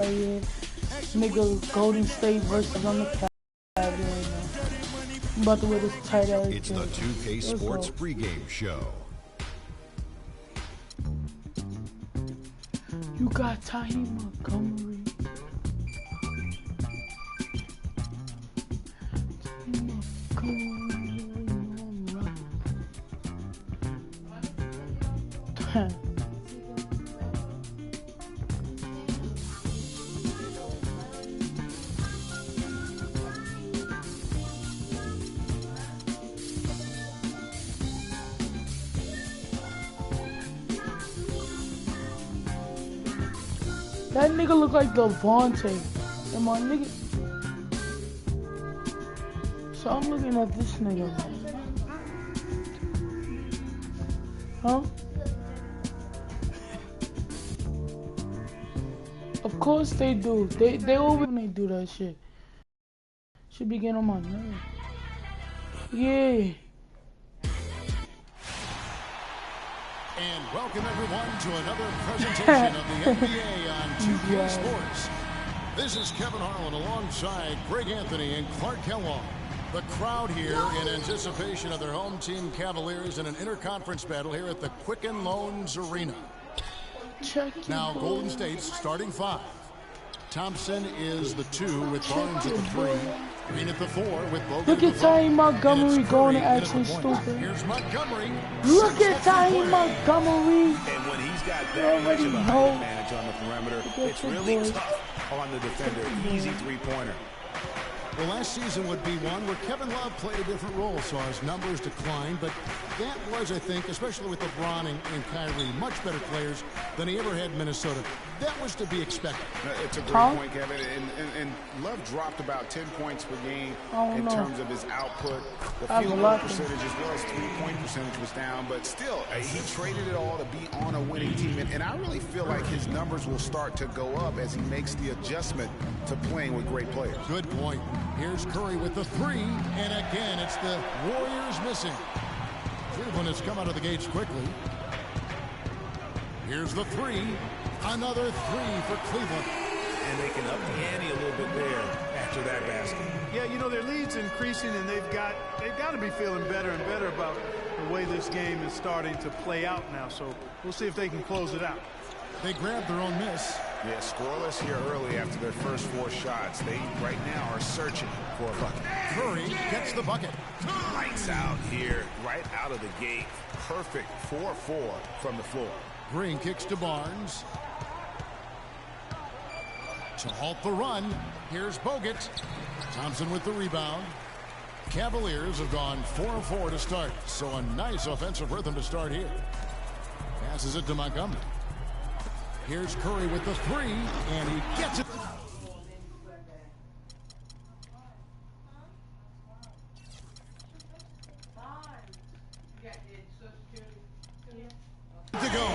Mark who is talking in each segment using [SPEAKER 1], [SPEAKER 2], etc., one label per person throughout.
[SPEAKER 1] right here. Nigga, Golden State versus on the Cavs right now. I'm about to wear this tight ass.
[SPEAKER 2] It's the 2K Sports pregame show.
[SPEAKER 1] You got Tahim Montgomery. That nigga look like Devontae. And my nigga. So I'm looking at this nigga. Huh? Of course they do. They always when they do that shit. Should be getting on my nerves. Yeah.
[SPEAKER 2] And welcome everyone to another presentation of the NBA on 2K Sports. This is Kevin Harlan alongside Greg Anthony and Clark Kellogg. The crowd here in anticipation of their home team Cavaliers in an interconference battle here at the Quicken Loans Arena. Now Golden State's starting five. Thompson is the 2 with Barnes at the 3. Green at the 4 with Bogut.
[SPEAKER 1] Look at Tahim Montgomery going to action stupid.
[SPEAKER 2] Here's Montgomery.
[SPEAKER 1] Look at Tahim Montgomery.
[SPEAKER 3] And when he's got that much of a height advantage on the perimeter, it's really tough on the defender. Easy three-pointer.
[SPEAKER 2] Well, last season would be one where Kevin Love played a different role, so his numbers declined. But that was, I think, especially with LeBron and Kyrie, much better players than he ever had in Minnesota. That was to be expected.
[SPEAKER 3] It's a great point, Kevin. And Love dropped about 10 points per game in terms of his output. The field goal percentage as well as three-point percentage was down. But still, he traded it all to be on a winning team. And I really feel like his numbers will start to go up as he makes the adjustment to playing with great players.
[SPEAKER 2] Good point. Here's Curry with the 3, and again, it's the Warriors missing. Cleveland has come out of the gates quickly. Here's the 3, another 3 for Cleveland.
[SPEAKER 3] And they can up the ante a little bit there after that basket.
[SPEAKER 4] Yeah, you know, their lead's increasing, and they've got to be feeling better and better about the way this game is starting to play out now. So we'll see if they can close it out.
[SPEAKER 2] They grabbed their own miss.
[SPEAKER 3] Yeah, scoreless here early after their first 4 shots. They, right now, are searching for a bucket.
[SPEAKER 2] Curry gets the bucket.
[SPEAKER 3] Lights out here, right out of the gate. Perfect 4-4 from the floor.
[SPEAKER 2] Green kicks to Barnes. To halt the run, here's Bogut. Thompson with the rebound. Cavaliers have gone 4-4 to start, so a nice offensive rhythm to start here. Passes it to Montgomery. Here's Curry with the 3, and he gets it. To go.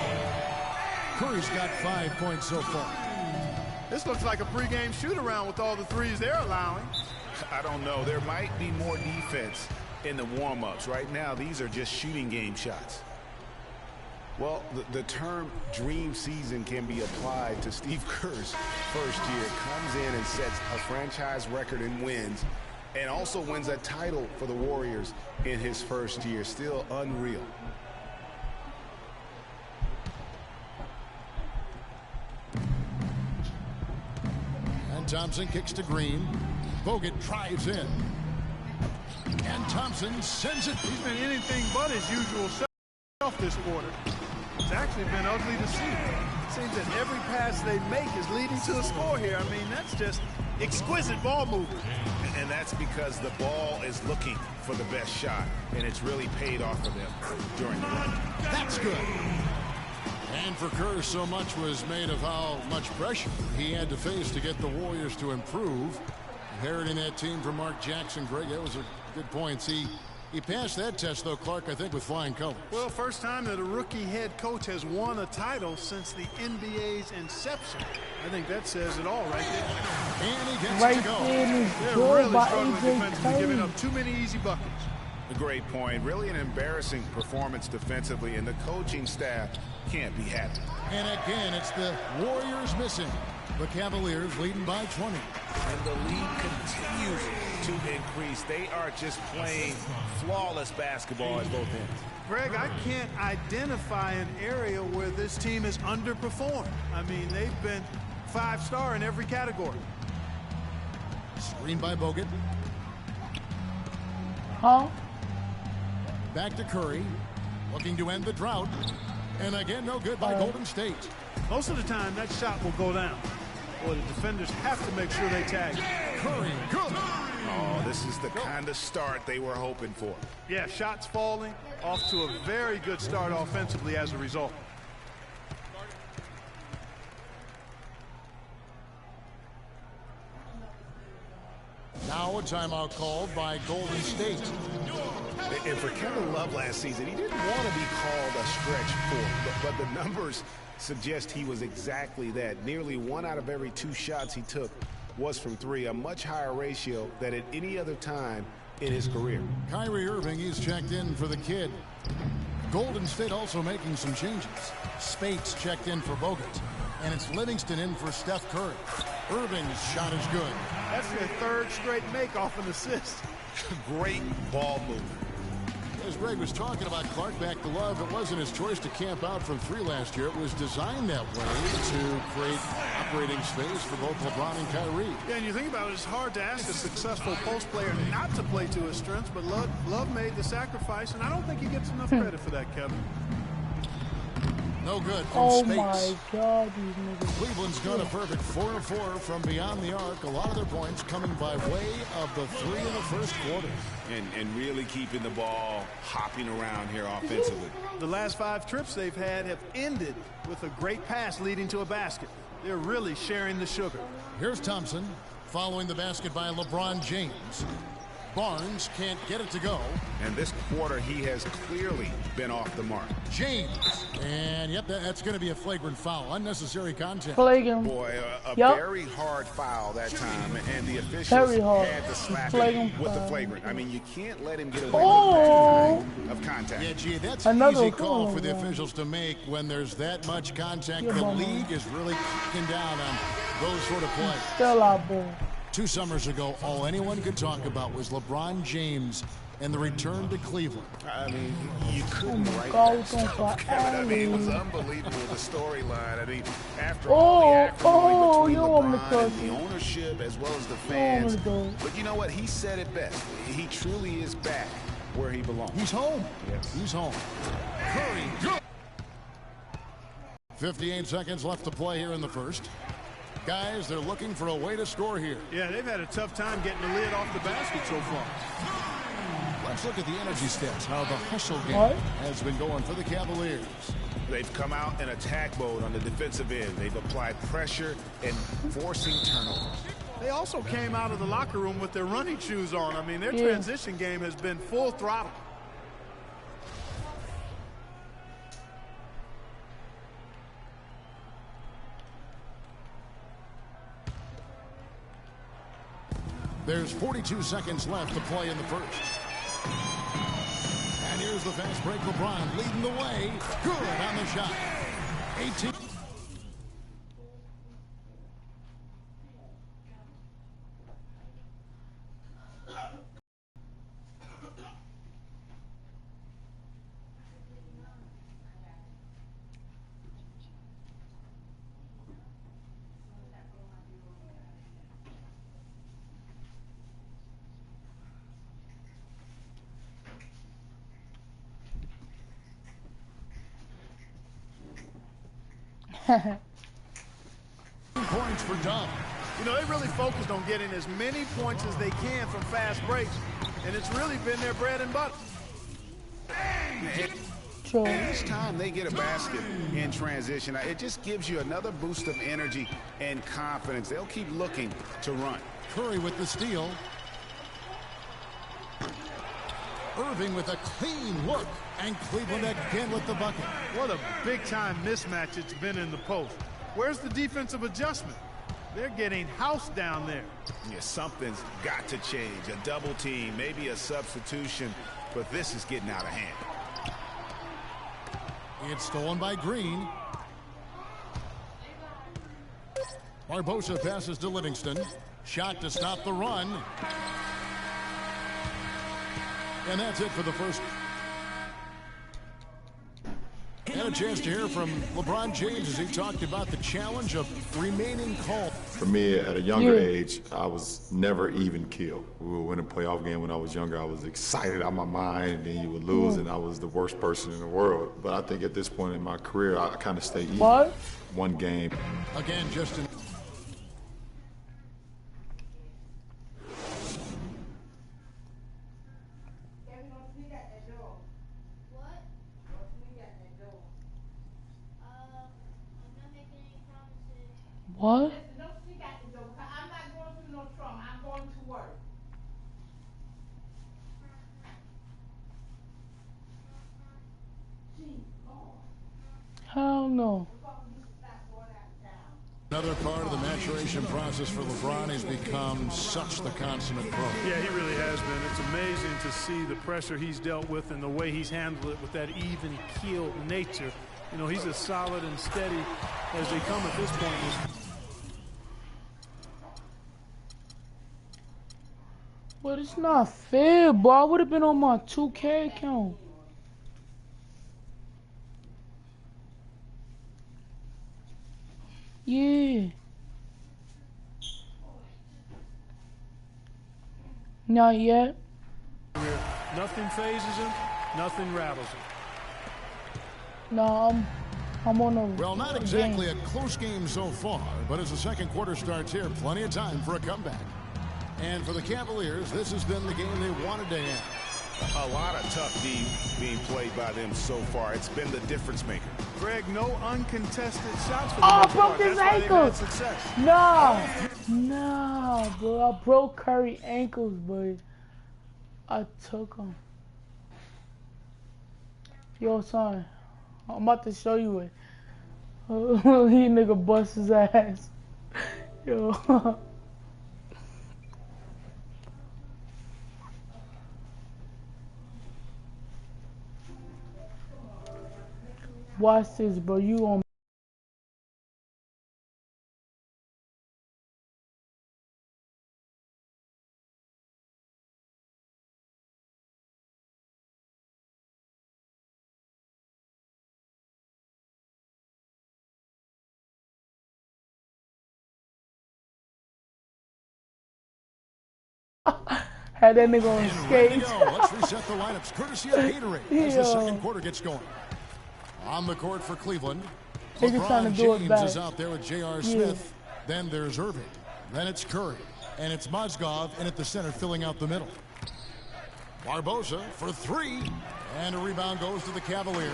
[SPEAKER 2] Curry's got 5 points so far.
[SPEAKER 4] This looks like a pregame shoot-around with all the threes they're allowing.
[SPEAKER 3] I don't know. There might be more defense in the warm-ups. Right now, these are just shooting game shots. Well, the term dream season can be applied to Steve Kerr's first year. Comes in and sets a franchise record in wins and also wins a title for the Warriors in his first year. Still unreal.
[SPEAKER 2] And Thompson kicks to Green. Bogut drives in. And Thompson sends it.
[SPEAKER 4] He's been anything but his usual self this quarter. It's actually been ugly to see. It seems that every pass they make is leading to a score here. I mean, that's just exquisite ball movement.
[SPEAKER 3] And that's because the ball is looking for the best shot, and it's really paid off for them during the run.
[SPEAKER 2] That's good. And for Kerr, so much was made of how much pressure he had to face to get the Warriors to improve. Inheriting that team from Mark Jackson, Greg, that was a good point. He passed that test, though, Clark, I think, with flying colors.
[SPEAKER 4] Well, first time that a rookie head coach has won a title since the NBA's inception. I think that says it all right there.
[SPEAKER 2] And he gets
[SPEAKER 1] Right
[SPEAKER 2] to go.
[SPEAKER 4] They're really struggling defensively, giving up too many easy buckets.
[SPEAKER 3] A great point. Really an embarrassing performance defensively, and the coaching staff can't be happy.
[SPEAKER 2] And again, it's the Warriors missing. The Cavaliers leading by 20.
[SPEAKER 3] And the lead continues to increase. They are just playing flawless basketball at both ends.
[SPEAKER 4] Greg, I can't identify an area where this team has underperformed. I mean, they've been 5-star in every category.
[SPEAKER 2] Screen by Bogut.
[SPEAKER 1] Huh?
[SPEAKER 2] Back to Curry. Looking to end the drought. And again, no good by Golden State.
[SPEAKER 4] Most of the time, that shot will go down. Well, the defenders have to make sure they tag.
[SPEAKER 2] Curry, good.
[SPEAKER 3] Oh, this is the kind of start they were hoping for.
[SPEAKER 4] Yeah, shots falling, off to a very good start offensively as a result.
[SPEAKER 2] Now a timeout called by Golden State.
[SPEAKER 3] And for Kevin Love last season, he didn't want to be called a stretch four, but the numbers suggest he was exactly that. Nearly 1 out of every 2 shots he took was from 3, a much higher ratio than at any other time in his career.
[SPEAKER 2] Kyrie Irving is checked in for the kid. Golden State also making some changes. Spates checked in for Bogut. And it's Livingston in for Steph Curry. Irving's shot is good.
[SPEAKER 4] That's their 3rd straight make off an assist.
[SPEAKER 3] Great ball movement.
[SPEAKER 2] As Greg was talking about Clark back to Love, it wasn't his choice to camp out from 3 last year. It was designed that way to create operating space for both LeBron and Kyrie.
[SPEAKER 4] Yeah, and you think about it, it's hard to ask a successful post player not to play to his strengths, but Love made the sacrifice, and I don't think he gets enough credit for that, Kevin.
[SPEAKER 2] No good from
[SPEAKER 1] Oh
[SPEAKER 2] Spates.
[SPEAKER 1] my God, these niggas.
[SPEAKER 2] Cleveland's got a perfect 4 of 4 from beyond the arc. A lot of their points coming by way of the 3 in the first quarter.
[SPEAKER 3] And really keeping the ball hopping around here offensively.
[SPEAKER 4] The last 5 trips they've had have ended with a great pass leading to a basket. They're really sharing the sugar.
[SPEAKER 2] Here's Thompson following the basket by LeBron James. Barnes can't get it to go.
[SPEAKER 3] And this quarter, he has clearly been off the mark.
[SPEAKER 2] James. And, yep, that's going to be a flagrant foul. Unnecessary contact.
[SPEAKER 1] Flagrant.
[SPEAKER 3] Boy, a
[SPEAKER 1] Yep.
[SPEAKER 3] very hard foul that time. And the
[SPEAKER 1] Very
[SPEAKER 3] officials
[SPEAKER 1] hard.
[SPEAKER 3] had to slap
[SPEAKER 1] Flagrant
[SPEAKER 3] him with the
[SPEAKER 1] foul.
[SPEAKER 3] flagrant. I mean, you can't let him get away
[SPEAKER 1] Oh.
[SPEAKER 3] with that kind of contact.
[SPEAKER 2] Yeah, gee, that's
[SPEAKER 1] Another
[SPEAKER 2] an easy call
[SPEAKER 1] goal,
[SPEAKER 2] for the
[SPEAKER 1] man.
[SPEAKER 2] officials to make when there's that much contact.
[SPEAKER 1] Good
[SPEAKER 2] The
[SPEAKER 1] ball, man.
[SPEAKER 2] league is really cracking down on those sort of plays.
[SPEAKER 1] Still out there.
[SPEAKER 2] 2 summers ago, all anyone could talk about was LeBron James and the return to Cleveland.
[SPEAKER 3] I mean, you couldn't write
[SPEAKER 1] God,
[SPEAKER 3] that stuff,
[SPEAKER 1] don't
[SPEAKER 3] Kevin. I mean, it was
[SPEAKER 1] alley.
[SPEAKER 3] unbelievable, the storyline. I mean, after
[SPEAKER 1] Oh,
[SPEAKER 3] all the acrimony
[SPEAKER 1] oh,
[SPEAKER 3] between
[SPEAKER 1] you want me to
[SPEAKER 3] LeBron and
[SPEAKER 1] touch
[SPEAKER 3] the
[SPEAKER 1] it.
[SPEAKER 3] ownership as well as the
[SPEAKER 1] You want me
[SPEAKER 3] fans.
[SPEAKER 1] to go.
[SPEAKER 3] But you know what? He said it best. He truly is back where he belongs.
[SPEAKER 2] He's home.
[SPEAKER 3] Yes.
[SPEAKER 2] He's home. Curry, good. 58 seconds left to play here in the first. Guys, they're looking for a way to score here.
[SPEAKER 4] Yeah, they've had a tough time getting the lid off the basket so far.
[SPEAKER 2] Let's look at the energy stats, how the hustle game
[SPEAKER 1] What?
[SPEAKER 2] has been going for the Cavaliers.
[SPEAKER 3] They've come out in attack mode on the defensive end. They've applied pressure and forcing turnovers.
[SPEAKER 4] They also came out of the locker room with their running shoes on. I mean, their transition game has been full throttle.
[SPEAKER 2] There's 42 seconds left to play in the first. And here's the fast break. LeBron leading the way. Good on the shot. 18. Points for Dub.
[SPEAKER 4] You know, they really focused on getting as many points as they can from fast breaks, and it's really been their bread and butter.
[SPEAKER 1] True.
[SPEAKER 3] Each time they get a basket in transition, it just gives you another boost of energy and confidence. They'll keep looking to run.
[SPEAKER 2] Curry with the steal. Irving with a clean look. And Cleveland again with the bucket.
[SPEAKER 4] What a big-time mismatch it's been in the post. Where's the defensive adjustment? They're getting housed down there.
[SPEAKER 3] Yeah, something's got to change. A double team, maybe a substitution, but this is getting out of hand.
[SPEAKER 2] It's stolen by Green. Barbosa passes to Livingston. Shot to stop the run. And that's it for the first. And a chance to hear from LeBron James as he talked about the challenge of remaining calm.
[SPEAKER 5] For me, at a younger age, I was never even killed. We would win a playoff game when I was younger. I was excited out of my mind, and then you would lose, and I was the worst person in the world. But I think at this point in my career, I kind of stay even.
[SPEAKER 1] What?
[SPEAKER 5] One game.
[SPEAKER 2] Again, Justin.
[SPEAKER 1] What?
[SPEAKER 6] I'm not going through no trauma. I'm going to work.
[SPEAKER 1] Hell no.
[SPEAKER 2] Another part of the maturation process for LeBron has become such the consummate pro.
[SPEAKER 4] Yeah, he really has been. It's amazing to see the pressure he's dealt with and the way he's handled it with that even-keeled nature. You know, he's as solid and steady as they come at this point.
[SPEAKER 1] But it's not fair, bro. I would have been on my 2K account. Yeah. Not yet.
[SPEAKER 4] Nothing phases him, nothing rattles him.
[SPEAKER 1] No, I'm on a
[SPEAKER 2] Well, not exactly a close game so far, but as the second quarter starts here, plenty of time for a comeback. And for the Cavaliers, this has been the game they wanted to have.
[SPEAKER 3] A lot of tough D being played by them so far. It's been the difference maker.
[SPEAKER 4] Greg, no uncontested shots for the
[SPEAKER 1] Oh,
[SPEAKER 4] most
[SPEAKER 1] broke
[SPEAKER 4] part.
[SPEAKER 1] his
[SPEAKER 4] That's why they've
[SPEAKER 1] ankle.
[SPEAKER 4] had success.
[SPEAKER 1] Nah, bro. I broke Curry ankles, but I took him. Yo, son, I'm about to show you it. He nigga bust his ass. Yo. Watch this, bro. You on had that nigga on
[SPEAKER 2] And ready to
[SPEAKER 1] skates.
[SPEAKER 2] go. Let's reset the lineups courtesy of Gatorade as the second quarter gets going. On the court for Cleveland,
[SPEAKER 1] Nigga trying to
[SPEAKER 2] LeBron
[SPEAKER 1] do it
[SPEAKER 2] James
[SPEAKER 1] back.
[SPEAKER 2] is out there with J.R.
[SPEAKER 1] Yeah.
[SPEAKER 2] Smith. Then there's Irving. Then it's Curry. And it's Mozgov in at the center filling out the middle. Barbosa for three. And a rebound goes to the Cavaliers.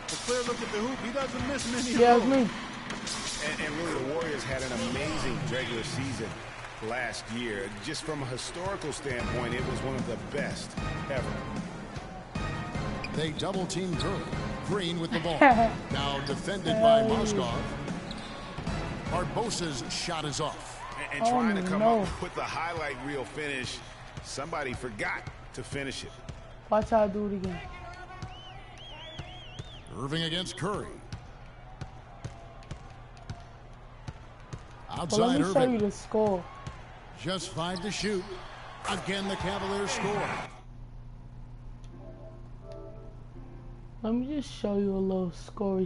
[SPEAKER 4] A clear look at the hoop. He doesn't miss many
[SPEAKER 1] Yeah,
[SPEAKER 4] of
[SPEAKER 1] it's
[SPEAKER 4] those.
[SPEAKER 1] me.
[SPEAKER 3] And really, the Warriors had an amazing regular season last year. Just from a historical standpoint, it was one of the best ever.
[SPEAKER 2] They double-team Curry. Green with the ball. Now defended by Mozgov. Barbosa's shot is off.
[SPEAKER 3] And trying to come
[SPEAKER 1] no.
[SPEAKER 3] up with the highlight reel finish, somebody forgot to finish it.
[SPEAKER 1] Watch how I do it again.
[SPEAKER 2] Irving against Curry.
[SPEAKER 1] But let
[SPEAKER 2] Outside
[SPEAKER 1] me show you
[SPEAKER 2] Irving.
[SPEAKER 1] the score.
[SPEAKER 2] Just 5 to shoot. Again, the Cavaliers score.
[SPEAKER 1] Let me just show you a little score.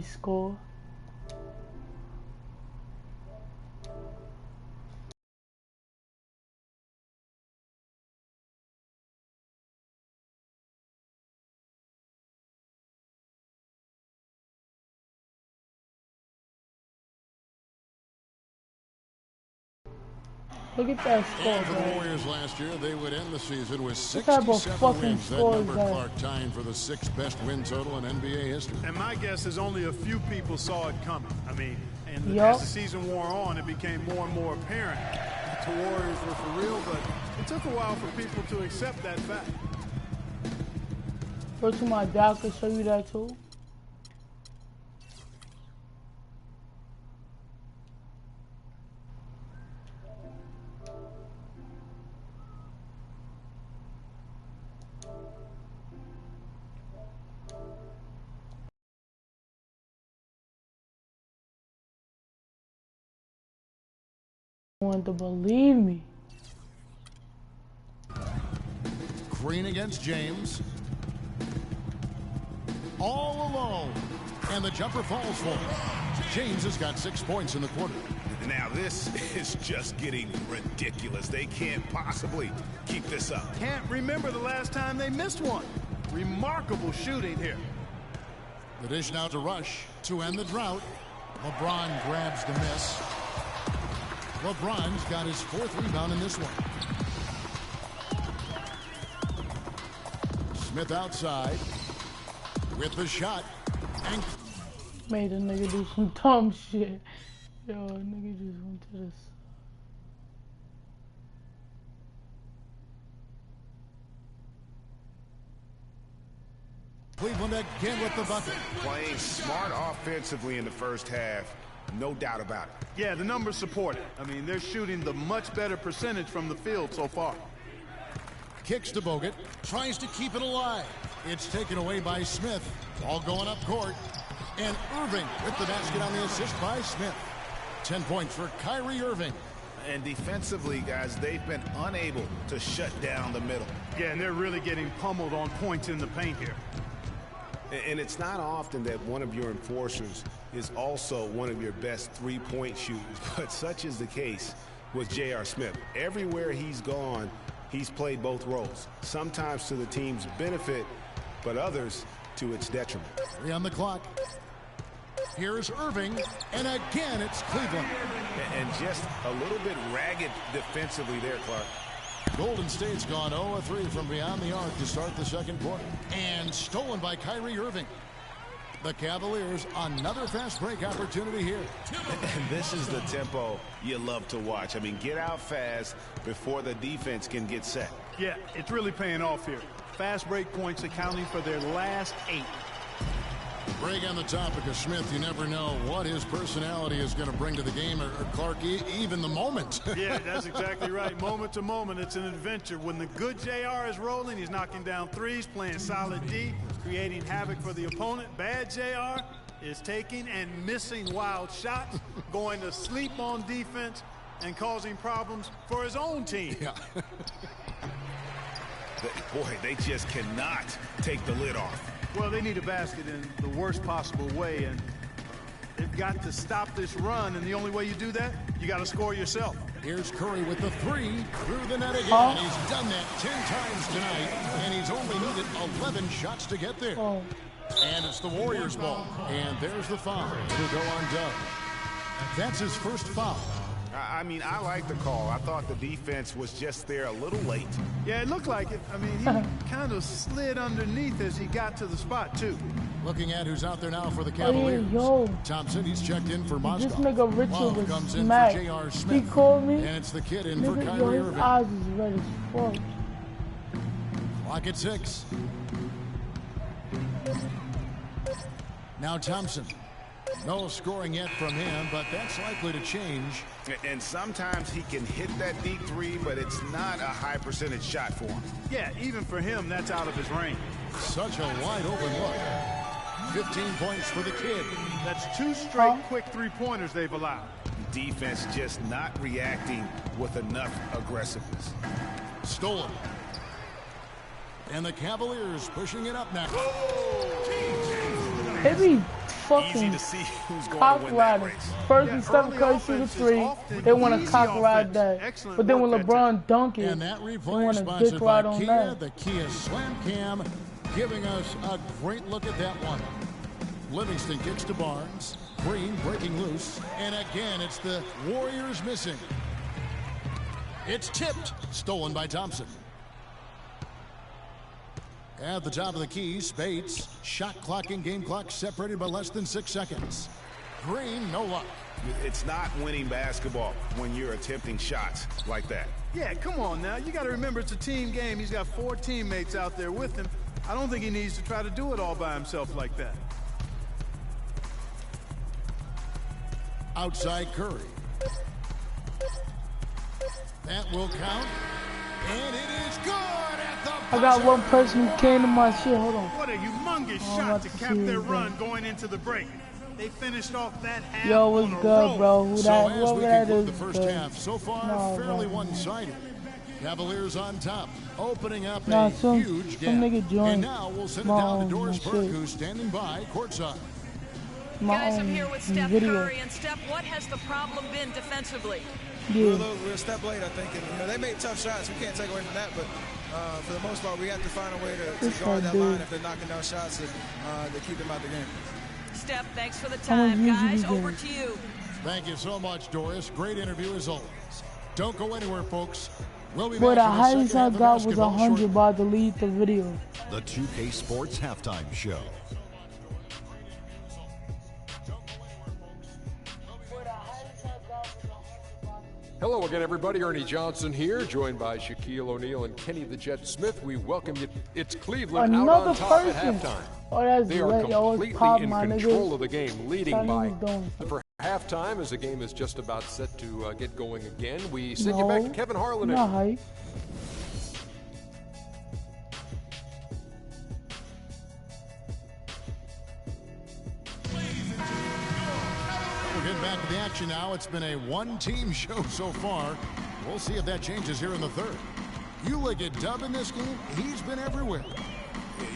[SPEAKER 1] Look at that score,
[SPEAKER 2] And for the
[SPEAKER 1] bro.
[SPEAKER 2] Warriors last year, they would end the season with
[SPEAKER 1] What type of
[SPEAKER 2] 67
[SPEAKER 1] fucking
[SPEAKER 2] wins. That
[SPEAKER 1] score is
[SPEAKER 2] number,
[SPEAKER 1] that?
[SPEAKER 2] Clark, tying for the 6th best win total in NBA history.
[SPEAKER 4] And my guess is only a few people saw it coming. I mean, and
[SPEAKER 1] Yup.
[SPEAKER 4] as the season wore on, it became more and more apparent that the Warriors were for real, but it took a while for people to accept that fact.
[SPEAKER 1] Go to my dad, could show you that too. want to believe me.
[SPEAKER 2] Green against James. All alone. And the jumper falls for him. James has got 6 points in the quarter.
[SPEAKER 3] Now this is just getting ridiculous. They can't possibly keep this up.
[SPEAKER 4] Can't remember the last time they missed one. Remarkable shooting here.
[SPEAKER 2] The dish now to Rush to end the drought. LeBron grabs the miss. LeBron's got his 4th rebound in this one. Smith outside with the shot. And
[SPEAKER 1] Made a nigga do some dumb shit. Yo, nigga just went to this.
[SPEAKER 2] Cleveland again with the bucket.
[SPEAKER 3] Playing smart offensively in the first half, no doubt about it.
[SPEAKER 4] Yeah, the numbers support it. I mean, they're shooting the much better percentage from the field so far.
[SPEAKER 2] Kicks to Bogut. Tries to keep it alive. It's taken away by Smith. Ball going up court. And Irving with the basket on the assist by Smith. 10 points for Kyrie Irving.
[SPEAKER 3] And defensively, guys, they've been unable to shut down the middle.
[SPEAKER 4] Yeah, and they're really getting pummeled on points in the paint here.
[SPEAKER 3] And it's not often that one of your enforcers is also one of your best three-point shooters, but such is the case with J.R. Smith. Everywhere he's gone, he's played both roles, sometimes to the team's benefit, but others to its detriment.
[SPEAKER 2] 3 on the clock. Here's Irving, and again it's Cleveland.
[SPEAKER 3] And just a little bit ragged defensively there, Clark.
[SPEAKER 2] Golden State's gone 0-3 from beyond the arc to start the second quarter. And stolen by Kyrie Irving. The Cavaliers, another fast break opportunity here.
[SPEAKER 3] And this is the tempo you love to watch. I mean, get out fast before the defense can get set.
[SPEAKER 4] Yeah, it's really paying off here. Fast break points accounting for their last 8.
[SPEAKER 2] Greg, on the topic of Smith, you never know what his personality is going to bring to the game, or Clark, even the moment.
[SPEAKER 4] Yeah, that's exactly right. Moment to moment, it's an adventure. When the good JR is rolling, he's knocking down threes, playing solid D, creating havoc for the opponent. Bad JR is taking and missing wild shots, going to sleep on defense, and causing problems for his own team.
[SPEAKER 2] Yeah.
[SPEAKER 3] Boy, they just cannot take the lid off.
[SPEAKER 4] Well, they need a basket in the worst possible way, and they've got to stop this run, and the only way you do that, you got to score yourself.
[SPEAKER 2] Here's Curry with the 3 through the net again. He's done that 10 times tonight, and he's only needed 11 shots to get there. And it's the Warriors' ball, and there's the foul to go on Doug. That's his first foul.
[SPEAKER 3] I mean, I like the call. I thought the defense was just there a little late.
[SPEAKER 4] Yeah, it looked like it. I mean, he kind of slid underneath as he got to the spot, too.
[SPEAKER 2] Looking at who's out there now for the Cavaliers.
[SPEAKER 1] Yo.
[SPEAKER 2] Thompson, he's checked in for Moscow.
[SPEAKER 1] This nigga Richard was
[SPEAKER 2] comes in
[SPEAKER 1] smacked.
[SPEAKER 2] for J.R. Smith.
[SPEAKER 1] He called me.
[SPEAKER 2] And it's the kid in for
[SPEAKER 1] Nigga,
[SPEAKER 2] Kyrie
[SPEAKER 1] yo, his
[SPEAKER 2] Irving.
[SPEAKER 1] eyes is red as fuck.
[SPEAKER 2] Clock at 6. Now Thompson. No scoring yet from him, but that's likely to change.
[SPEAKER 3] And sometimes he can hit that deep 3, but it's not a high percentage shot for him.
[SPEAKER 4] Yeah, even for him, that's out of his range.
[SPEAKER 2] Such a wide open look. 15 points for the kid.
[SPEAKER 4] That's 2 straight quick 3-pointers they've allowed.
[SPEAKER 3] Defense just not reacting with enough aggressiveness.
[SPEAKER 2] Stolen. And the Cavaliers pushing it up now.
[SPEAKER 1] They be fucking
[SPEAKER 3] Easy to see who's going
[SPEAKER 1] cock
[SPEAKER 3] to win that
[SPEAKER 1] riding.
[SPEAKER 3] race.
[SPEAKER 1] First and Steph Curry shoot a 3, they want to cock ride that. But then when LeBron dunk it,
[SPEAKER 2] And that
[SPEAKER 1] they
[SPEAKER 2] replay
[SPEAKER 1] want to
[SPEAKER 2] sponsored
[SPEAKER 1] dick
[SPEAKER 2] by
[SPEAKER 1] ride on
[SPEAKER 2] Kia,
[SPEAKER 1] that.
[SPEAKER 2] the Kia Slam Cam, giving us a great look at that one. Livingston kicks to Barnes. Green breaking loose. And again, it's the Warriors missing. It's tipped. Stolen by Thompson. At the top of the key, Spates. Shot clock and game clock separated by less than 6 seconds. Green, no luck.
[SPEAKER 3] It's not winning basketball when you're attempting shots like that.
[SPEAKER 4] Yeah, come on now. You got to remember it's a team game. He's got 4 teammates out there with him. I don't think he needs to try to do it all by himself like that.
[SPEAKER 2] Outside Curry. That will count. And it is good at the
[SPEAKER 1] I got one person who came to my shit. Hold on.
[SPEAKER 4] What a humongous
[SPEAKER 1] Oh,
[SPEAKER 4] shot
[SPEAKER 1] let's
[SPEAKER 4] to
[SPEAKER 1] see
[SPEAKER 4] cap their
[SPEAKER 1] it,
[SPEAKER 4] run going into the break. They finished off that half
[SPEAKER 1] Yo,
[SPEAKER 4] on
[SPEAKER 1] what's
[SPEAKER 4] a
[SPEAKER 1] good,
[SPEAKER 4] roll.
[SPEAKER 1] bro? Who
[SPEAKER 2] So
[SPEAKER 1] that?
[SPEAKER 2] as we
[SPEAKER 1] Whoever that
[SPEAKER 2] conclude
[SPEAKER 1] is.
[SPEAKER 2] the first
[SPEAKER 1] good.
[SPEAKER 2] half, so far
[SPEAKER 1] No,
[SPEAKER 2] fairly
[SPEAKER 1] bro.
[SPEAKER 2] one-sided. Cavaliers on top, opening up
[SPEAKER 1] Nah,
[SPEAKER 2] a
[SPEAKER 1] some
[SPEAKER 2] huge gap.
[SPEAKER 1] nigga joined
[SPEAKER 2] And now we'll send it
[SPEAKER 1] my
[SPEAKER 2] down to
[SPEAKER 1] own,
[SPEAKER 2] Doris
[SPEAKER 1] my
[SPEAKER 2] Burke,
[SPEAKER 1] shit.
[SPEAKER 2] who's standing by courtside.
[SPEAKER 1] My
[SPEAKER 7] Guys, I'm
[SPEAKER 1] own
[SPEAKER 7] here with Steph
[SPEAKER 1] video.
[SPEAKER 7] Curry. And Steph, what has the problem been defensively?
[SPEAKER 1] Yeah.
[SPEAKER 8] We're a step late, I think. And, they made tough shots. We can't take away from that. But for the most part, we have to find a way to guard that line if they're knocking down shots and to keep them out the game.
[SPEAKER 7] Steph, thanks for the
[SPEAKER 1] How much
[SPEAKER 7] time.
[SPEAKER 1] views
[SPEAKER 7] Guys,
[SPEAKER 1] you be
[SPEAKER 7] over
[SPEAKER 1] getting?
[SPEAKER 7] to you.
[SPEAKER 2] Thank you so much, Doris. Great interview as always. Don't go anywhere, folks. We'll be
[SPEAKER 1] Boy,
[SPEAKER 2] back
[SPEAKER 1] the
[SPEAKER 2] for the
[SPEAKER 1] highest
[SPEAKER 2] second
[SPEAKER 1] I
[SPEAKER 2] half of
[SPEAKER 1] got was
[SPEAKER 2] basketball
[SPEAKER 1] 100
[SPEAKER 2] shortly.
[SPEAKER 1] by delete the video.
[SPEAKER 9] The 2K Sports Halftime Show.
[SPEAKER 10] Hello again, everybody. Ernie Johnson here, joined by Shaquille O'Neal and Kenny the Jet Smith. We welcome you. It's Cleveland out
[SPEAKER 1] Another
[SPEAKER 10] on top
[SPEAKER 1] person.
[SPEAKER 10] at halftime.
[SPEAKER 1] Oh, that's
[SPEAKER 10] They are
[SPEAKER 1] lit. Yo, it's
[SPEAKER 10] completely
[SPEAKER 1] pop,
[SPEAKER 10] in
[SPEAKER 1] my
[SPEAKER 10] control
[SPEAKER 1] niggas.
[SPEAKER 10] of the game, leading
[SPEAKER 1] Tell me
[SPEAKER 10] by.
[SPEAKER 1] who's doing.
[SPEAKER 10] For halftime, as the game is just about set to get going again, we send you
[SPEAKER 1] No,
[SPEAKER 10] back to Kevin Harlan.
[SPEAKER 1] not hype.
[SPEAKER 2] We're getting back to the action now. It's been a one-team show so far. We'll see if that changes here in the third. You look at Dub in this game, he's been everywhere.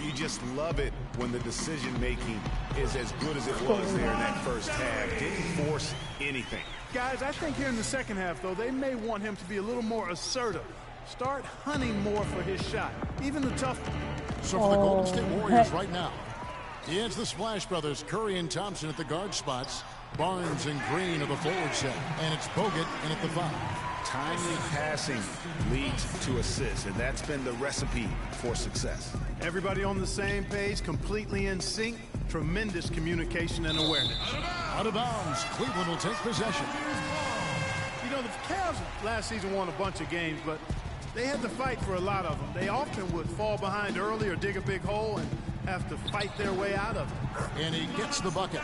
[SPEAKER 3] You just love it when the decision-making is as good as it was there in that first half. Didn't force anything.
[SPEAKER 4] Guys, I think here in the second half, though, they may want him to be a little more assertive. Start hunting more for his shot, even the tough one.
[SPEAKER 2] So for the Golden State Warriors right now, it's the Splash Brothers, Curry and Thompson at the guard spots. Barnes and Green are the forward set. And it's Bogut in at the 5.
[SPEAKER 3] Timely passing leads to assists, and that's been the recipe for success.
[SPEAKER 4] Everybody on the same page, completely in sync. Tremendous communication and awareness.
[SPEAKER 2] Out of bounds, Cleveland will take possession.
[SPEAKER 4] You know, the Cavs last season won a bunch of games, but they had to fight for a lot of them. They often would fall behind early or dig a big hole and have to fight their way out of it.
[SPEAKER 2] And he gets the bucket.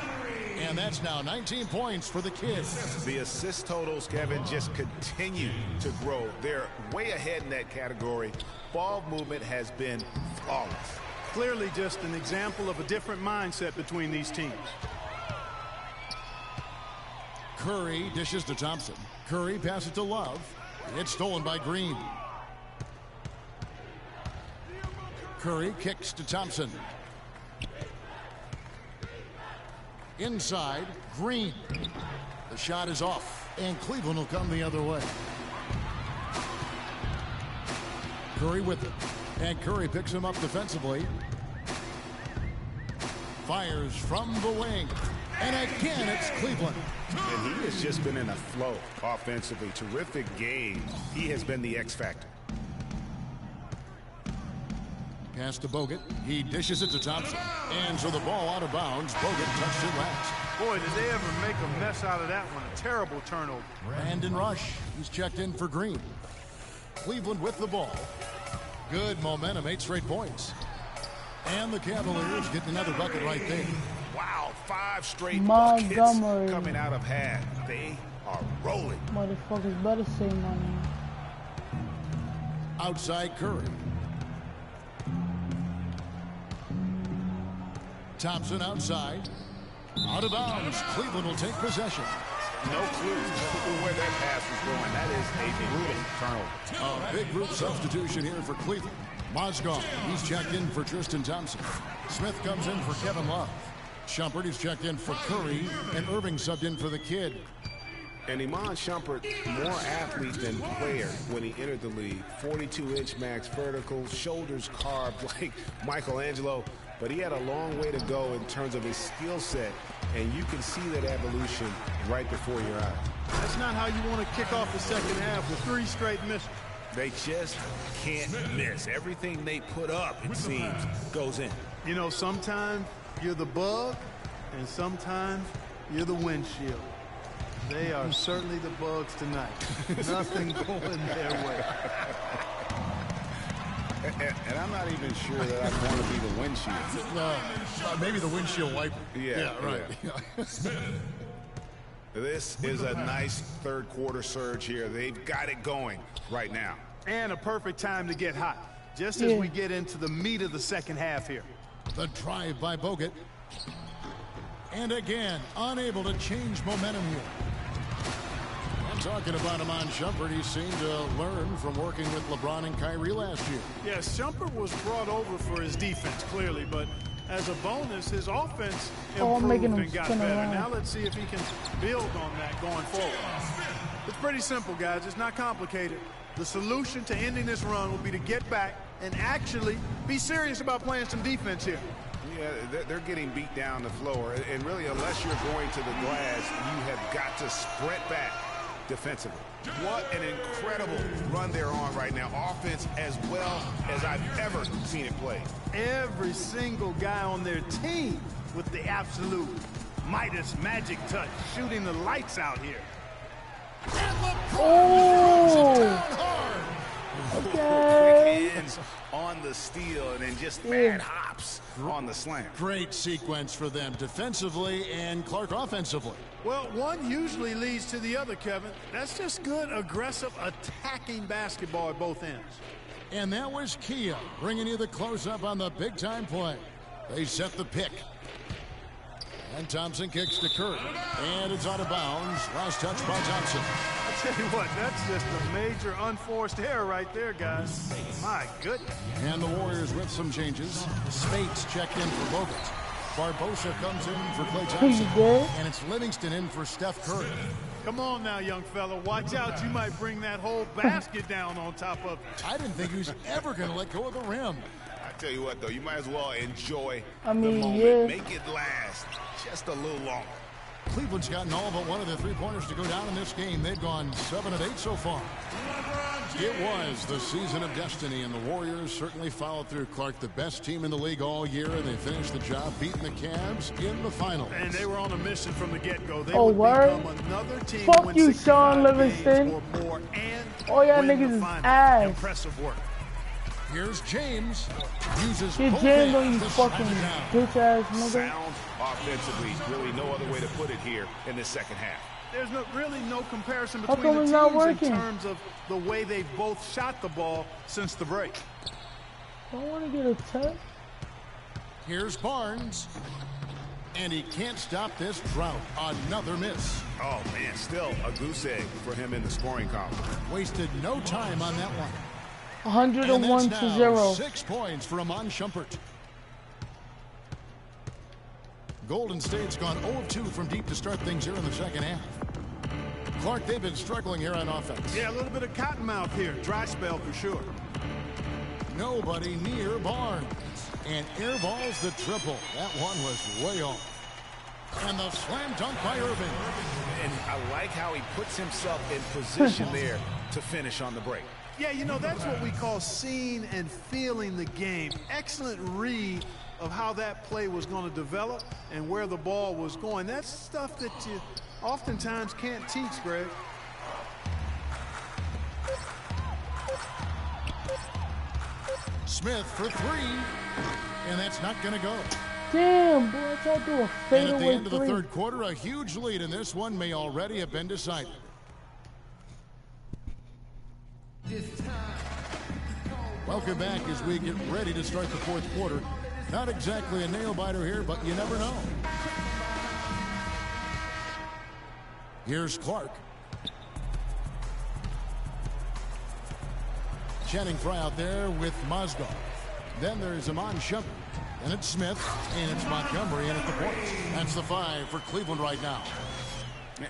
[SPEAKER 2] And that's now 19 points for the Kids.
[SPEAKER 3] The assist totals, Kevin, just continue to grow. They're way ahead in that category. Ball movement has been flawless.
[SPEAKER 4] Clearly just an example of a different mindset between these teams.
[SPEAKER 2] Curry dishes to Thompson. Curry passes to Love. It's stolen by Green. Curry kicks to Thompson. Inside, Green. The shot is off, and Cleveland will come the other way. Curry with it, and Curry picks him up defensively. Fires from the wing, and again it's Cleveland.
[SPEAKER 3] And he has just been in a flow offensively. Terrific game. He has been the X factor.
[SPEAKER 2] Pass to Bogut. He dishes it to Thompson. And so the ball out of bounds. Bogut touched it last.
[SPEAKER 4] Boy, did they ever make a mess out of that one. A terrible turnover.
[SPEAKER 2] Brandon Rush. He's checked in for Green. Cleveland with the ball. Good momentum. 8 straight points. And the Cavaliers get another bucket right there.
[SPEAKER 3] Wow, 5 straight
[SPEAKER 1] Montgomery.
[SPEAKER 3] buckets coming out of half. They are rolling.
[SPEAKER 1] Motherfuckers better say my name.
[SPEAKER 2] Outside Curry. Thompson outside. Out of bounds. Cleveland will take possession.
[SPEAKER 3] No clue where that pass was going. That is a brutal turnover.
[SPEAKER 2] A big group substitution here for Cleveland. Mozgov, he's checked in for Tristan Thompson. Smith comes in for Kevin Love. Shumpert, he's checked in for Curry. And Irving subbed in for the Kid.
[SPEAKER 3] And Iman Shumpert, more athlete than player when he entered the league. 42-inch max vertical, shoulders carved like Michelangelo. But he had a long way to go in terms of his skill set. And you can see that evolution right before your eyes.
[SPEAKER 4] That's not how you want to kick off the second half with 3 straight misses.
[SPEAKER 3] They just can't miss. Everything they put up, it seems, goes in.
[SPEAKER 4] You know, sometimes you're the bug, and sometimes you're the windshield. They are certainly the bugs tonight. Nothing going their way.
[SPEAKER 3] And I'm not even sure that I want to be the windshield.
[SPEAKER 2] Maybe the windshield wiper.
[SPEAKER 3] Yeah,
[SPEAKER 2] right.
[SPEAKER 3] Yeah. This is a nice third quarter surge here. They've got it going right now.
[SPEAKER 4] And a perfect time to get hot, just as we get into the meat of the second half here.
[SPEAKER 2] The drive by Bogut. And again, unable to change momentum here. And talking about him on Shumpert, he seemed to learn from working with LeBron and Kyrie last year.
[SPEAKER 4] Yes, Shumpert was brought over for his defense, clearly, but as a bonus, his offense improved and got better. Now let's see if he can build on that going forward. It's pretty simple, guys. It's not complicated. The solution to ending this run will be to get back and actually be serious about playing some defense here.
[SPEAKER 3] Yeah, they're getting beat down the floor, and really, unless you're going to the glass, you have got to sprint back defensively. What an incredible run they're on right now. Offense as well as I've ever seen it played.
[SPEAKER 4] Every single guy on their team with the absolute Midas magic touch, shooting the lights out here.
[SPEAKER 3] Quick hands on the steal, and then just mad hops on the slam.
[SPEAKER 2] Great sequence for them defensively and Clark offensively.
[SPEAKER 4] Well, one usually leads to the other, Kevin. That's just good, aggressive, attacking basketball at both ends.
[SPEAKER 2] And that was Kia bringing you the close-up on the big-time play. They set the pick. And Thompson kicks to Curry. And it's out of bounds. Last touch by Thompson.
[SPEAKER 4] I tell you what, that's just a major unforced error right there, guys. My goodness.
[SPEAKER 2] And the Warriors with some changes. Spates checked in for Bogut. Barbosa comes in for Klay Thompson. And it's Livingston in for Steph Curry.
[SPEAKER 4] Come on now, young fella. Watch out. You might bring that whole basket down on top of it.
[SPEAKER 2] I didn't think he was ever going to let go of the rim.
[SPEAKER 3] I tell you what, though, you might as well enjoy
[SPEAKER 1] the moment.
[SPEAKER 3] Yeah. Make it last just a little longer.
[SPEAKER 2] Cleveland's gotten all but one of the three-pointers to go down in this game. They've gone 7 of 8 so far. It was the season of destiny, and the Warriors certainly followed through. Clark, the best team in the league all year, and they finished the job beating the Cavs in the finals.
[SPEAKER 4] And they were on a mission from the get-go. They
[SPEAKER 1] would become
[SPEAKER 4] another team.
[SPEAKER 1] Fuck you, Sean Livingston.
[SPEAKER 4] Or more, and
[SPEAKER 1] all y'all niggas is ass.
[SPEAKER 4] Impressive work.
[SPEAKER 2] Here's James. Uses
[SPEAKER 1] Get James on you fucking bitch ass nigga.
[SPEAKER 3] Sound offensively. Really no other way to put it here in the second half.
[SPEAKER 4] There's really no comparison between the teams in terms of the way they both shot the ball since the break.
[SPEAKER 1] I want to get a touch.
[SPEAKER 2] Here's Barnes. And he can't stop this drought. Another miss.
[SPEAKER 3] Oh, man, still a goose egg for him in the scoring column.
[SPEAKER 2] Wasted no time on that one.
[SPEAKER 1] 101 to 0.
[SPEAKER 2] 6 points for Amon Shumpert. Golden State's gone 0 of 2 from deep to start things here in the second half. Clark, they've been struggling here on offense.
[SPEAKER 4] Yeah, a little bit of cottonmouth here. Dry spell for sure.
[SPEAKER 2] Nobody near Barnes. And airballs the triple. That one was way off. And the slam dunk by Irving.
[SPEAKER 3] And I like how he puts himself in position there to finish on the break.
[SPEAKER 4] Yeah, you know, that's what we call seeing and feeling the game. Excellent read of how that play was going to develop and where the ball was going. That's stuff that you oftentimes can't teach, Greg.
[SPEAKER 2] Smith for 3. And that's not going to go.
[SPEAKER 1] Damn, boy, I tried to do a fadeaway 3.
[SPEAKER 2] And at the end of the third quarter, a huge lead in this one may already have been decided. Welcome back as we get ready to start the fourth quarter. Not exactly a nail-biter here, but you never know. Here's Clark. Channing Frye out there with Mozgov. Then there's Amon Shumpert. And it's Smith, and it's Montgomery in at the point. That's the 5 for Cleveland right now.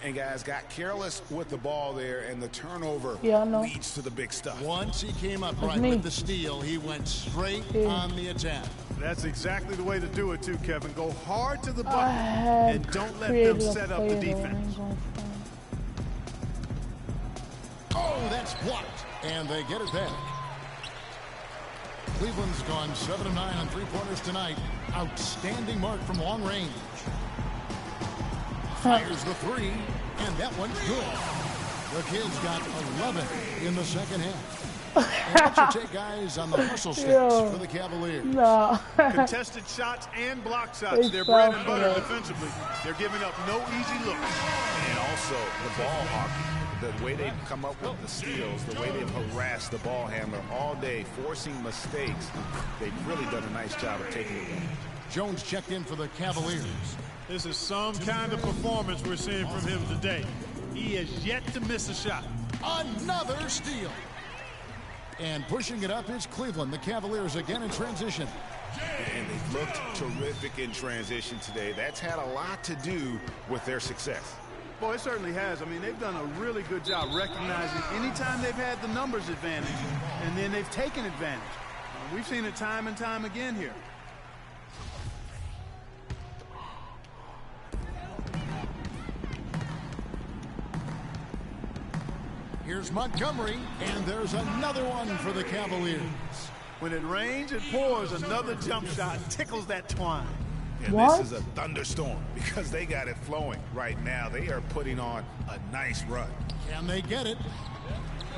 [SPEAKER 3] And guys got careless with the ball there, and the turnover leads to the big stuff.
[SPEAKER 2] Once he came up right with the steal, he went straight on the attack.
[SPEAKER 4] That's exactly the way to do it too, Kevin. Go hard to the bucket and don't let them set up the defense.
[SPEAKER 2] Oh, that's blocked. And they get it back. Cleveland's gone 7 of 9 on three-pointers tonight. Outstanding mark from long range. Fires the 3, and that one's good. The Kids got 11 in the second half. And what's your take, guys, on the hustle sticks for the Cavaliers?
[SPEAKER 1] No.
[SPEAKER 4] Contested shots and block shots. They're bread and butter defensively. They're giving up no easy looks.
[SPEAKER 3] And also the ball hockey. The way they come up with the steals, the way they've harassed the ball handler all day, forcing mistakes. They've really done a nice job of taking it.
[SPEAKER 2] Jones checked in for the Cavaliers.
[SPEAKER 4] This is some kind of performance we're seeing from him today. He has yet to miss a shot.
[SPEAKER 2] Another steal. And pushing it up is Cleveland. The Cavaliers again in transition.
[SPEAKER 3] And they looked terrific in transition today. That's had a lot to do with their success.
[SPEAKER 4] Boy, it certainly has. I mean, they've done a really good job recognizing anytime they've had the numbers advantage, and then they've taken advantage. We've seen it time and time again here.
[SPEAKER 2] Here's Montgomery, and there's another one for the Cavaliers.
[SPEAKER 4] When it rains, it pours. Another jump shot tickles that twine.
[SPEAKER 3] And this is a thunderstorm because they got it flowing right now. They are putting on a nice run.
[SPEAKER 2] Can they get it?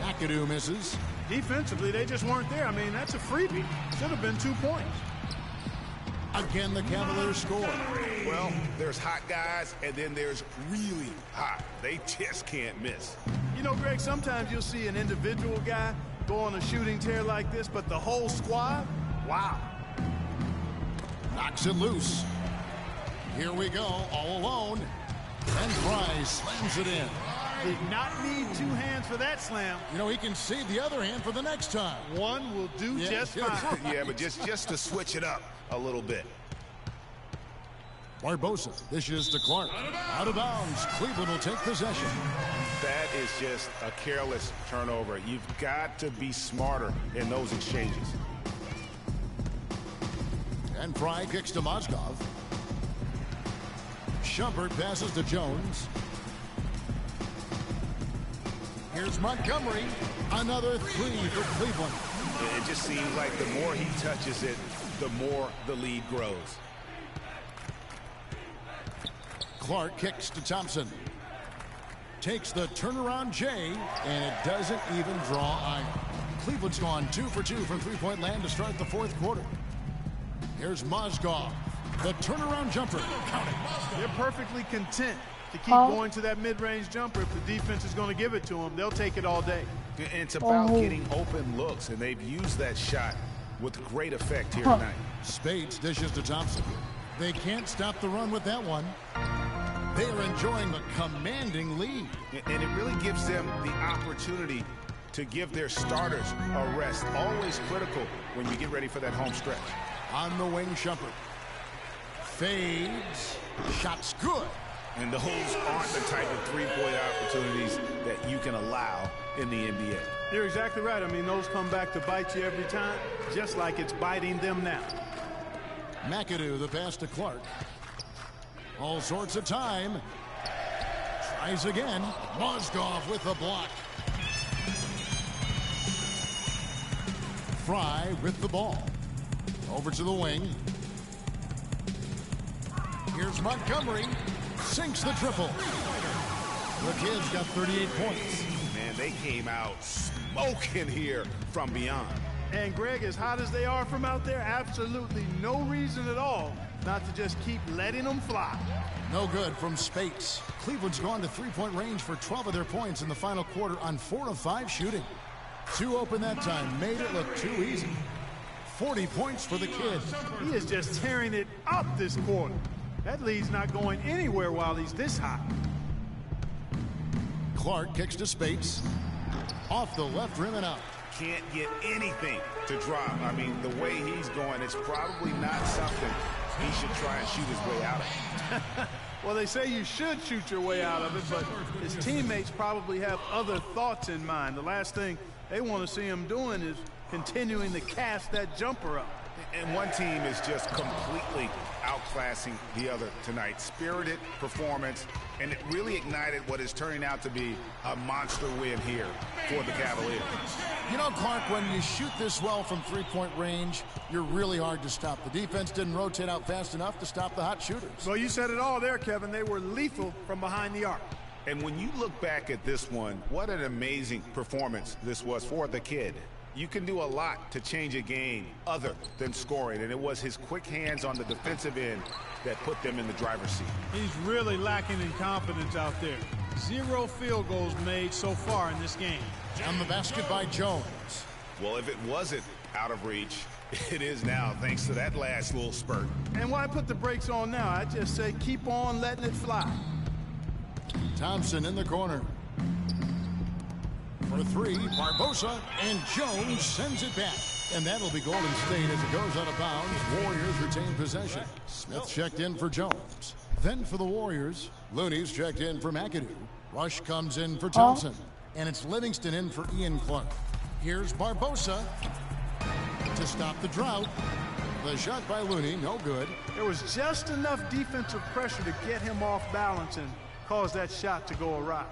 [SPEAKER 2] McAdoo misses.
[SPEAKER 4] Defensively, they just weren't there. I mean, that's a freebie. Should have been 2 points.
[SPEAKER 2] Again, the Cavaliers score.
[SPEAKER 3] Well, there's hot guys, and then there's really hot. They just can't miss.
[SPEAKER 4] You know, Greg, sometimes you'll see an individual guy go on a shooting tear like this, but the whole squad, wow.
[SPEAKER 2] Knocks it loose. Here we go, all alone. And Fry slams it in.
[SPEAKER 4] Did not need 2 hands for that slam.
[SPEAKER 2] You know, he can save the other hand for the next time.
[SPEAKER 4] One will do just fine.
[SPEAKER 3] Yeah, but just to switch it up a little bit.
[SPEAKER 2] Barbosa dishes to Clark. Out of bounds. Cleveland will take possession.
[SPEAKER 3] That is just a careless turnover. You've got to be smarter in those exchanges.
[SPEAKER 2] And Fry kicks to Mozgov. Shumpert passes to Jones. Here's Montgomery. Another 3 for Cleveland.
[SPEAKER 3] It just seems like the more he touches it, the more the lead grows.
[SPEAKER 2] Clark kicks to Thompson. Takes the turnaround J, and it doesn't even draw iron. Cleveland's gone 2 for 2 from three-point land to start the fourth quarter. Here's Mozgov. The turnaround jumper. Count it.
[SPEAKER 4] They're perfectly content to keep going to that mid-range jumper. If the defense is going to give it to them, they'll take it all day.
[SPEAKER 3] And it's about getting open looks, and they've used that shot with great effect here tonight.
[SPEAKER 2] Spades dishes to Thompson. They can't stop the run with that one. They are enjoying a commanding lead.
[SPEAKER 3] And it really gives them the opportunity to give their starters a rest. Always critical when you get ready for that home stretch.
[SPEAKER 2] On the wing, Shumpert. Fades. Shot's good.
[SPEAKER 3] And those aren't the type of three-point opportunities that you can allow in the NBA.
[SPEAKER 4] You're exactly right. I mean, those come back to bite you every time, just like it's biting them now.
[SPEAKER 2] McAdoo, the pass to Clark. All sorts of time. Tries again. Mozgov with the block. Fry with the ball. Over to the wing. Here's Montgomery. Sinks the triple. The Kids got 38 points.
[SPEAKER 3] Man, they came out smoking here from beyond.
[SPEAKER 4] And Greg, as hot as they are from out there, absolutely no reason at all not to just keep letting them fly.
[SPEAKER 2] No good from Spates. Cleveland's gone to three-point range for 12 of their points in the final quarter on 4 of 5 shooting. 2 open that time, made it look too easy. 40 points for the Kids.
[SPEAKER 4] He is just tearing it up this quarter. That lead's not going anywhere while he's this hot.
[SPEAKER 2] Clark kicks to Spates. Off the left rim and out.
[SPEAKER 3] Can't get anything to drop. I mean, the way he's going, it's probably not something he should try and shoot his way out of.
[SPEAKER 4] Well, they say you should shoot your way out of it, but his teammates probably have other thoughts in mind. The last thing they want to see him doing is continuing to cast that jumper up.
[SPEAKER 3] And one team is just completely outclassing the other tonight. Spirited performance, and it really ignited what is turning out to be a monster win here for the Cavaliers.
[SPEAKER 2] You know, Clark, when you shoot this well from three-point range, you're really hard to stop. The defense didn't rotate out fast enough to stop the hot shooters.
[SPEAKER 4] Well, you said it all there, Kevin. They were lethal from behind the arc.
[SPEAKER 3] And when you look back at this one, what an amazing performance this was for the kid. You can do a lot to change a game other than scoring, and it was his quick hands on the defensive end that put them in the driver's seat.
[SPEAKER 4] He's really lacking in confidence out there. 0 field goals made so far in this game.
[SPEAKER 2] On the basket by Jones.
[SPEAKER 3] Well, if it wasn't out of reach, It is now, thanks to that last little spurt.
[SPEAKER 4] And why put the brakes on now? I just say keep on letting it fly.
[SPEAKER 2] Thompson in the corner. For three, Barbosa, and Jones sends it back. And that'll be Golden State as it goes out of bounds. Warriors retain possession. Smith checked in for Jones. Then for the Warriors, Looney's checked in for McAdoo. Rush comes in for Thompson. And it's Livingston in for Ian Clark. Here's Barbosa to stop the drought. The shot by Looney, no good.
[SPEAKER 4] There was just enough defensive pressure to get him off balance and cause that shot to go awry.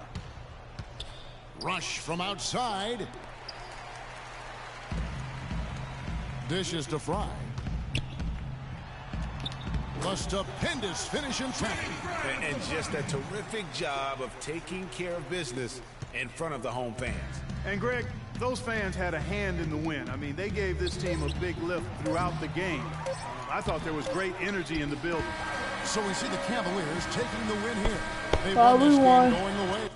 [SPEAKER 2] Rush from outside. Dishes to Fry. A stupendous finish in traffic.
[SPEAKER 3] And just a terrific job of taking care of business in front of the home fans.
[SPEAKER 4] And Greg, those fans had a hand in the win. I mean, they gave this team a big lift throughout the game. I thought there was great energy in the building.
[SPEAKER 2] So we see the Cavaliers taking the win here. They won this game going away.